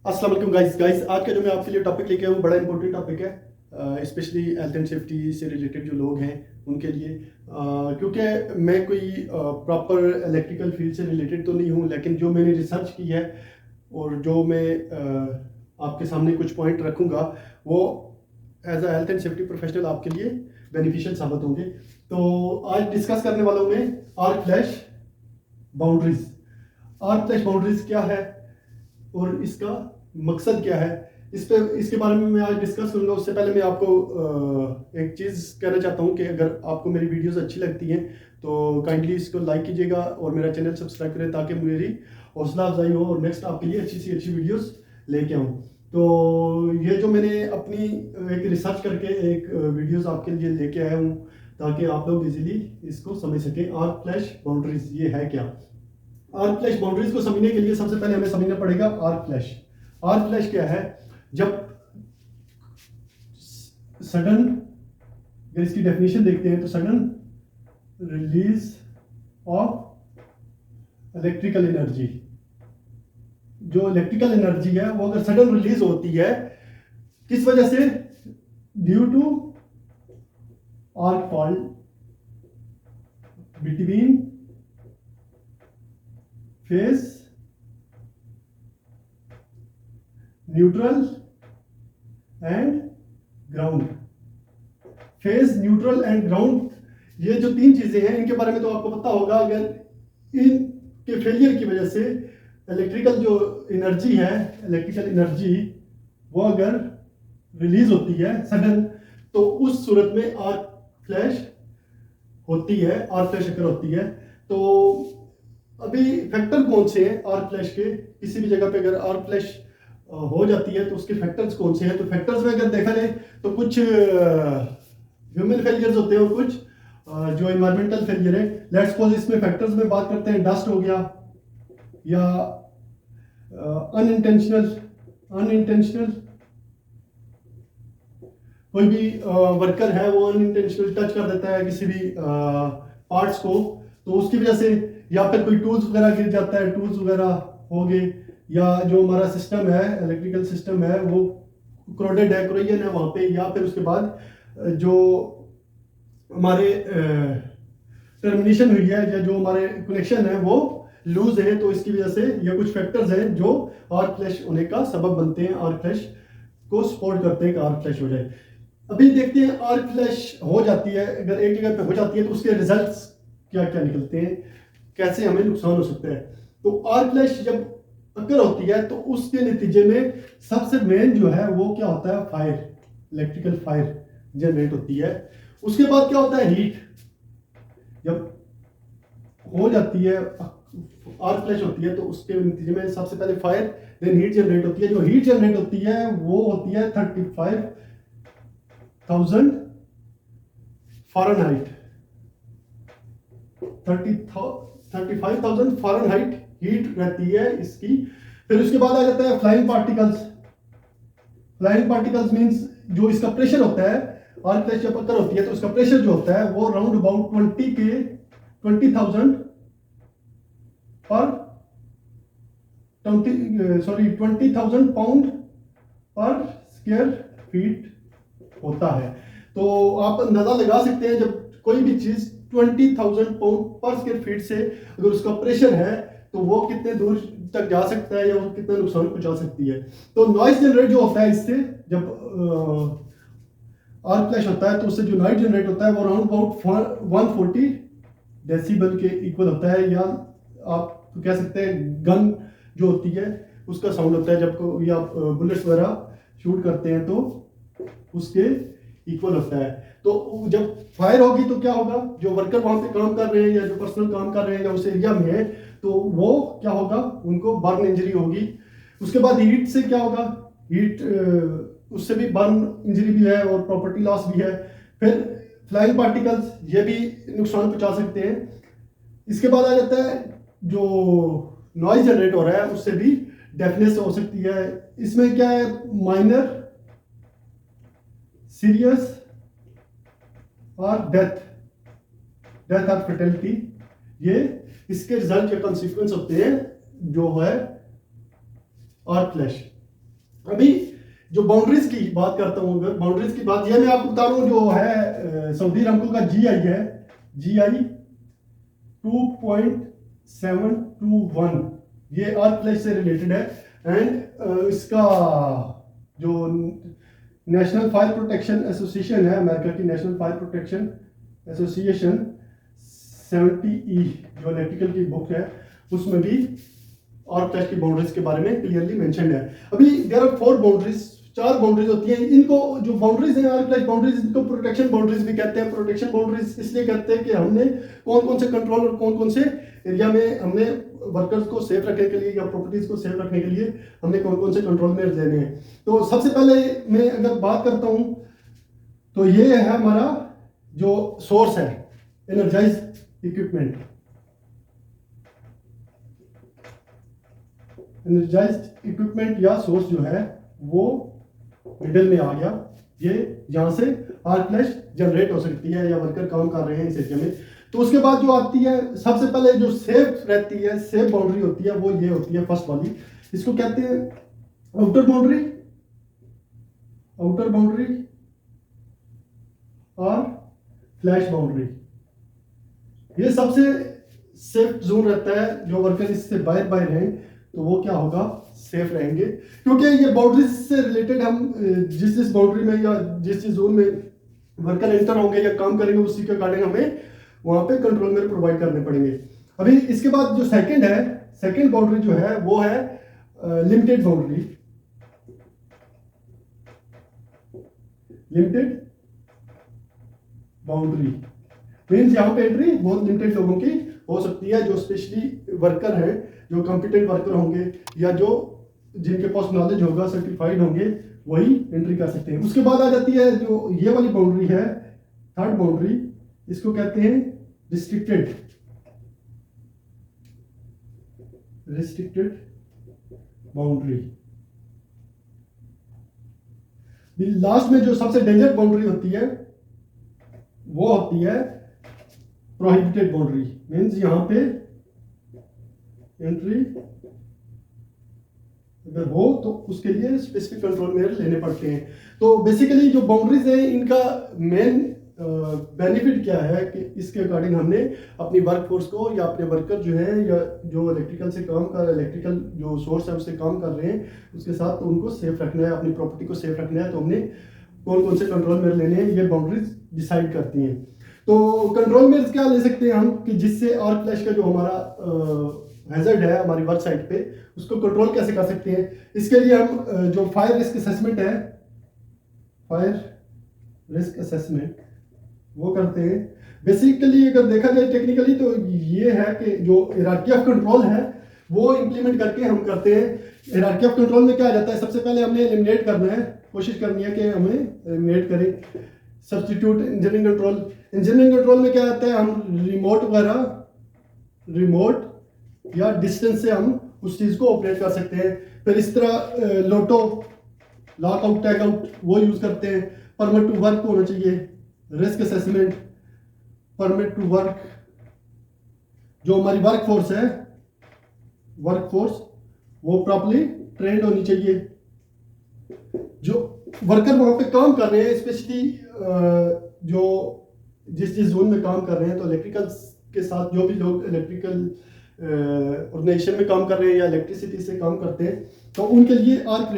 अस्सलाम वालेकुम गाइस आज का जो मैं आपके लिए टॉपिक लेके आया हूँ बड़ा इंपॉर्टेंट टॉपिक है, स्पेशली हेल्थ एंड सेफ्टी से रिलेटेड जो लोग हैं उनके लिए। क्योंकि मैं कोई प्रॉपर इलेक्ट्रिकल फील्ड से रिलेटेड तो नहीं हूँ, लेकिन जो मैंने रिसर्च की है और जो मैं आपके सामने कुछ पॉइंट रखूँगा वो as a health and safety professional आपके लिए बेनिफिशियल साबित होंगे। तो आज डिस्कस करने वाला हूँ मैं arc flash boundaries. Arc flash boundaries क्या है और इसका मकसद क्या है, इसके बारे में मैं आज डिस्कस करूंगा। उससे पहले मैं आपको एक चीज़ कहना चाहता हूं कि अगर आपको मेरी वीडियोस अच्छी लगती हैं तो काइंडली इसको लाइक कीजिएगा और मेरा चैनल सब्सक्राइब करें ताकि मेरी हौसला अफजाई हो और नेक्स्ट आपके लिए अच्छी सी अच्छी वीडियोस लेके आऊँ। तो ये जो मैंने अपनी एक रिसर्च करके एक वीडियोस आपके लिए लेके आया हूँ ताकि आप लोग इजीली इसको समझ सकें। आर्क फ्लैश बाउंड्रीज ये है क्या? आर्क फ्लैश बाउंड्रीज को समझने के लिए सबसे पहले हमें समझना पड़ेगा आर्क फ्लैश। आर्क फ्लैश क्या है? जब सडन, अगर इसकी डेफिनेशन देखते हैं तो sudden release of electrical energy, जो इलेक्ट्रिकल एनर्जी है वो अगर सडन रिलीज होती है किस वजह से? Due to arc fault between phase neutral and ground. Phase, neutral and ground, ये जो तीन चीजें हैं इनके बारे में तो आपको पता होगा। अगर इनके फेलियर की वजह से इलेक्ट्रिकल जो एनर्जी है, इलेक्ट्रिकल एनर्जी वो अगर रिलीज होती है सडन, तो उस सूरत में आर्क फ्लैश होती है, आर्क फ्लैश अगर होती है। तो अभी फैक्टर कौन से हैं आर्क फ्लैश के? किसी भी जगह पे अगर आर्क फ्लैश हो जाती है तो उसके फैक्टर्स कौन से हैं? तो फैक्टर्स में अगर देखा जाए तो कुछ ह्यूमन फेलियर्स होते हैं और कुछ जो इन्वायरमेंटल फेलियर है। लेट्स सपोज इसमें फैक्टर्स में बात करते हैं, डस्ट हो गया या अनइंटेंशनल कोई भी वर्कर है वो अनइंटेंशनल टच कर देता है किसी भी पार्ट्स को, तो उसकी वजह से, या फिर कोई टूल्स वगैरह गिर जाता है, टूल्स वगैरह हो गए, या जो हमारा सिस्टम है, इलेक्ट्रिकल सिस्टम है वो क्रोडेड है, क्रोजन है वहाँ पे, या फिर उसके बाद जो हमारे टर्मिनेशन हुई है या जो हमारे कनेक्शन है वो लूज है, तो इसकी वजह से ये कुछ फैक्टर्स हैं जो आर्क फ्लैश होने का सबब बनते हैं, आर्क फ्लैश को सपोर्ट करते हैं कि आर्क फ्लैश हो जाए। अभी देखते हैं आर्क फ्लैश हो जाती है, अगर एक जगह पे हो जाती है तो उसके रिजल्ट्स क्या क्या निकलते हैं, कैसे हमें नुकसान हो सकता है। तो आर्क फ्लैश जब अगर होती है तो उसके नतीजे में सबसे मेन जो है वो क्या होता है? फायर, इलेक्ट्रिकल फायर जनरेट होती है। उसके बाद क्या होता है? हीट। जब हो जाती है आर्क फ्लैश होती है तो उसके नतीजे में सबसे पहले फायर, देन हीट जनरेट होती है। जो हीट जनरेट होती है वो होती है 35,000 फ़ारेनहाइट। 35,000 फ़ारेनहाइट हीट रहती है इसकी। फिर उसके बाद आ जाता है flying particles. Flying particles means जो इसका प्रेशर होता है, आर्क फ्लैश जब अकर होती है तो उसका प्रेशर जो होता है वो राउंड अबाउट 20,000 पाउंड पर स्क्वायर फीट होता है। तो आप अंदाजा लगा सकते हैं जब कोई भी चीज 20,000 पाउंड पर स्क्वायर फीट से अगर उसका प्रेशर है तो वो कितने दूर तक जा सकता है या वो कितना नुकसान पहुंचा सकती है। तो नॉइस जनरेट जो होता है इससे, जब आर्क फ्लैश होता है तो उससे जो नॉइस जनरेट होता है वो अराउंड अबाउट 140 डेसिबल के इक्वल होता है, या आप तो कह सकते हैं गन जो होती है उसका साउंड होता है जब कोई आप बुलेट्स वगैरह शूट करते हैं तो उसके इक्वल होता है। तो जब फायर होगी तो क्या होगा? जो वर्कर वहां पे काम कर रहे हैं या जो पर्सनल काम कर रहे हैं या उस एरिया में है तो वो क्या होगा? उनको बर्न इंजरी होगी। उसके बाद हीट से क्या होगा? हीट उससे भी बर्न इंजरी भी है और प्रॉपर्टी लॉस भी है। फिर फ्लाइंग पार्टिकल्स ये भी नुकसान पहुंचा सकते हैं। इसके बाद आ जाता है जो नॉइज जनरेट हो रहा है उससे भी डेफनेस हो सकती है। इसमें क्या है? माइनर, सीरियस और डेथ और फैटेलिटी, ये इसके रिजल्ट या कॉन्सिक्वेंस होते हैं जो है आर्क फ्लैश। अभी जो बाउंड्रीज की बात करता हूँ, अगर बाउंड्रीज की बात, ये मैं आपको बता रहा हूँ जो है सऊदी अरामको का GI है, GI 2.721, ये अर्थ फ्लैश से रिलेटेड है। एंड इसका जो नेशनल फायर प्रोटेक्शन एसोसिएशन है, अमेरिका की national fire protection association 70E जो इलेक्ट्रिकल की बुक है, उसमें भी और फ्लैश की बाउंड्रीज के बारे में क्लियरली मेंशन्ड है। अभी देयर आर 4 बाउंड्रीज, 4 बाउंड्रीज होती हैं। इनको जो बाउंड्रीज हैं आर फ्लैश बाउंड्रीज, इनको प्रोटेक्शन बाउंड्रीज भी कहते हैं। प्रोटेक्शन बाउंड्रीज इसलिए कहते हैं कि हमने कौन कौन से कंट्रोल और कौन कौन से एरिया में हमने वर्कर्स को सेफ रखने के लिए या प्रॉपर्टीज को सेफ रखने के लिए हमने कौन कौन से कंट्रोल में लेने हैं। तो सबसे पहले मैं अगर बात करता हूं तो ये है हमारा जो सोर्स है, एनर्जाइज इक्विपमेंट। एनर्जाइज्ड इक्विपमेंट या सोर्स जो है वो मिडिल में आ गया। ये यहाँ से आर्क फ्लैश जनरेट हो सकती है या वर्कर काम कर रहे हैं इस एरिया में। तो उसके बाद जो आती है सबसे पहले जो सेफ रहती है, सेफ बाउंड्री होती है, वो ये होती है फर्स्ट वाली। इसको कहते हैं आउटर बाउंड्री, आउटर बाउंड्री और फ्लैश बाउंड्री। ये सबसे सेफ जोन रहता है। जो वर्कर इससे बाहर हैं तो वो क्या होगा, सेफ रहेंगे, क्योंकि ये बाउंड्रीज से रिलेटेड हम जिस बाउंड्री में या जिस जोन में वर्कर एंटर होंगे या काम करेंगे उसी के अकॉर्डिंग हमें वहां पे कंट्रोल में प्रोवाइड करने पड़ेंगे। अभी इसके बाद जो सेकंड है, सेकंड बाउंड्री जो है वो है limited boundary. Limited boundary means यहाँ पे एंट्री बहुत लिमिटेड लोगों की हो सकती है, जो स्पेशली वर्कर हैं, जो कॉम्पिटेंट वर्कर होंगे या जो जिनके पास नॉलेज होगा, सर्टिफाइड होंगे, वही एंट्री कर सकते हैं। उसके बाद आ जाती है जो ये वाली बाउंड्री है, थर्ड बाउंड्री, इसको कहते हैं रिस्ट्रिक्टेड, रिस्ट्रिक्टेड बाउंड्री। लास्ट में जो सबसे डेंजर बाउंड्री होती है वो होती है प्रोहिबिटेड बाउंड्री। मीन्स यहां पे एंट्री अगर हो तो उसके लिए स्पेसिफिक कंट्रोल मेजर लेने पड़ते हैं। तो बेसिकली जो बाउंड्रीज है इनका मेन बेनिफिट क्या है कि इसके अकॉर्डिंग हमने अपनी वर्क फोर्स को या अपने वर्कर जो है या जो इलेक्ट्रिकल से काम कर, इलेक्ट्रिकल जो सोर्स है उससे काम कर रहे हैं उसके साथ, तो उनको सेफ रखना है, अपनी प्रॉपर्टी को सेफ रखना है, तो हमने कौन कौन से कंट्रोल मेजर लेने हैं ये बाउंड्रीज डिसाइड करती हैं। तो कंट्रोल मेजर्स क्या ले सकते हैं हम कि जिससे आर्क फ्लैश का जो हमारा हैजर्ड है हमारी वर्क साइट पे उसको कंट्रोल कैसे कर सकते हैं। इसके लिए हम जो फायर रिस्क असेसमेंट है, फायर रिस्क असेसमेंट वो करते हैं। बेसिकली अगर देखा जाए टेक्निकली तो ये है कि जो हायरार्की ऑफ कंट्रोल है वो इंप्लीमेंट करके हम करते हैं। हायरार्की ऑफ कंट्रोल में क्या आ जाता है, सबसे पहले हमने एलिमिनेट करना है, कोशिश करनी है कि हमें एलिमिनेट करें। Substitute engineering control, engineering control में क्या आता है, हम रिमोट वगैरह, रिमोट या डिस्टेंस से हम उस चीज को ऑपरेट कर सकते हैं। फिर इस तरह LOTO, lock out, tag out वो यूज करते हैं। परमिट टू वर्क होना चाहिए, risk assessment, permit to work. जो हमारी वर्क फोर्स है, वर्क फोर्स वो प्रॉपर्ली ट्रेंड होनी चाहिए। जो वर्कर वहां पे काम कर रहे हैं, स्पेशली जो जिस जोन में काम कर रहे हैं, तो इलेक्ट्रिकल के साथ जो भी लोग इलेक्ट्रिकल ऑर्गेनाइजेशन में काम कर रहे हैं या इलेक्ट्रिसिटी से काम करते हैं, तो उनके लिए आर्क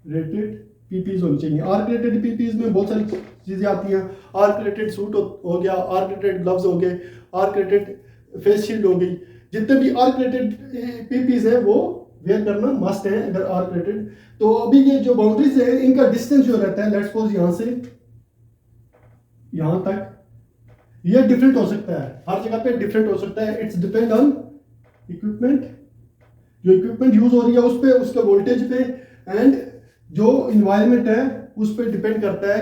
रेटेड पीपीज होनी चाहिए। आर्क रेटेड पीपीज में बहुत सारी चीजें आती हैं। आर्क रेटेड सूट हो गया, आर्क रेटेड ग्लव्स हो गए, आर्क रेटेड फेस शील्ड हो गई। जितने भी आर्क रेटेड पीपीज है वो वेयर करना मस्ट है अगर आर्क रेटेड। तो अभी ये जो बाउंड्रीज है इनका डिस्टेंस जो रहता है, लेट्स सपोज यहां से यहां तक, ये डिफरेंट हो सकता है, हर जगह पे डिफरेंट हो सकता है। इट्स डिपेंड ऑन इक्विपमेंट, जो इक्विपमेंट यूज हो रही है उस पे, उसके वोल्टेज पे, एंड जो इन्वायरमेंट है उस पे डिपेंड करता है।